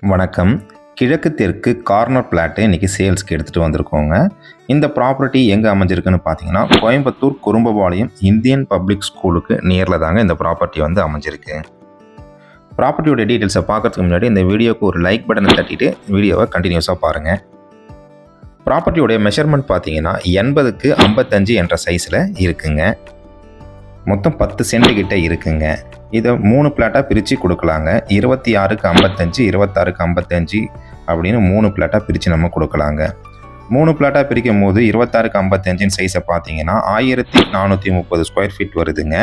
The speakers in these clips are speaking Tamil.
வணக்கம். கிழக்கு தெற்கு கார்னர் பிளாட்டு இன்றைக்கி சேல்ஸ்க்கு எடுத்துகிட்டு வந்திருக்கோங்க. இந்த ப்ராப்பர்ட்டி எங்கே அமைஞ்சிருக்குன்னு பார்த்தீங்கன்னா, கோயம்புத்தூர் குறும்பபாளையம் இந்தியன் பப்ளிக் ஸ்கூலுக்கு நியரில் தாங்க இந்த ப்ராப்பர்ட்டி வந்து அமைஞ்சிருக்கு. ப்ராப்பர்ட்டியோட டீட்டெயில்ஸை பார்க்கறதுக்கு முன்னாடி இந்த வீடியோக்கு ஒரு லைக் பட்டனை தட்டிட்டு வீடியோவை கண்டினியூஸாக பாருங்கள். ப்ராப்பர்ட்டியோடைய மெஷர்மெண்ட் பார்த்தீங்கன்னா 80க்கு 55 என்ற சைஸில் இருக்குங்க. மொத்தம் 10 சென்ட் கிட்ட இருக்குங்க. இதை 3 பிளாட்டாக பிரித்து கொடுக்கலாங்க. 26க்கு 55, 26க்கு 55 அப்படின்னு 3 பிளாட்டாக பிரித்து நம்ம கொடுக்கலாங்க. 3 பிளாட்டாக பிரிக்கும் போது 26க்கு 55 சைஸை பார்த்தீங்கன்னா 1430 ஸ்கொயர் ஃபீட் வருதுங்க.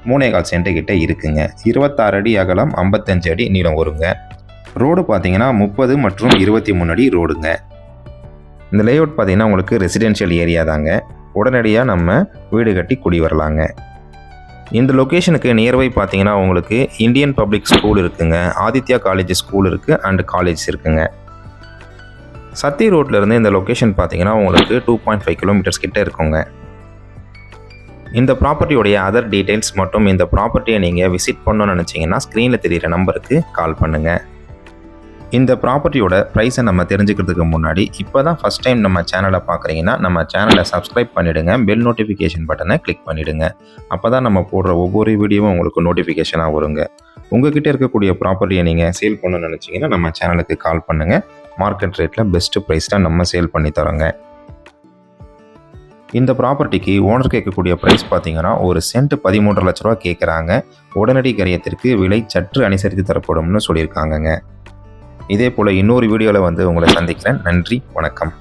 3.25 சென்ட் கிட்ட இருக்குங்க. 26 அடி அகலம், 55 அடி நீளம் வருங்க. ரோடு பார்த்தீங்கன்னா 30 மற்றும் 23 அடி ரோடுங்க. இந்த லேஅவுட் பார்த்தீங்கன்னா உங்களுக்கு ரெசிடென்ஷியல் ஏரியா தாங்க. உடனடியாக நம்ம வீடு கட்டி குடி வரலாங்க. இந்த லொக்கேஷனுக்கு நியர்பை பார்த்தீங்கன்னா உங்களுக்கு இந்தியன் பப்ளிக் ஸ்கூல் இருக்குங்க, ஆதித்யா காலேஜ் ஸ்கூல் இருக்குது அண்ட் காலேஜ் இருக்குங்க. சத்தி ரோட்லேருந்து இந்த லொக்கேஷன் பார்த்தீங்கன்னா உங்களுக்கு 2.5 கிலோமீட்டர்ஸ் கிட்ட இருக்குங்க. இந்த ப்ராப்பர்ட்டியோடைய அதர் டீட்டெயில்ஸ் மற்றும் இந்த ப்ராப்பர்ட்டியை நீங்கள் விசிட் பண்ணணும்னு நினச்சிங்கன்னா ஸ்க்ரீனில் தெரிகிற நம்பருக்கு கால் பண்ணுங்கள். இந்த ப்ராப்பர்ட்டியோட ப்ரைஸை நம்ம தெரிஞ்சுக்கிறதுக்கு முன்னாடி இப்போ தான் ஃபஸ்ட் டைம் நம்ம சேனலை பார்க்குறீங்கன்னா நம்ம சேனலை சப்ஸ்கிரைப் பண்ணிவிடுங்க. பெல் நோட்டிஃபிகேஷன் பட்டனை கிளிக் பண்ணிவிடுங்க. அப்போ தான் நம்ம போடுற ஒவ்வொரு வீடியோவும் உங்களுக்கு நோட்டிஃபிகேஷனாக வருங்க. உங்கள்கிட்ட இருக்கக்கூடிய ப்ராப்பர்ட்டியை நீங்கள் சேல் பண்ணணும்னு நினச்சிங்கன்னா நம்ம சேனலுக்கு கால் பண்ணுங்கள். மார்க்கெட் ரேட்டில் பெஸ்ட்டு ப்ரைஸில் நம்ம சேல் பண்ணி தரோங்க. இந்த ப்ராப்பர்ட்டிக்கு ஓனர் கேட்கக்கூடிய ப்ரைஸ் பார்த்தீங்கன்னா ஒரு சென்ட் 13 லட்ச ரூபா கேட்குறாங்க. உடனடி கரியத்திற்கு விலை சற்று அனுசரித்து தரப்படும்னு சொல்லியிருக்காங்கங்க. இதே போல் இன்னொரு வீடியோவில் வந்து உங்களை சந்திக்கிறேன். நன்றி, வணக்கம்.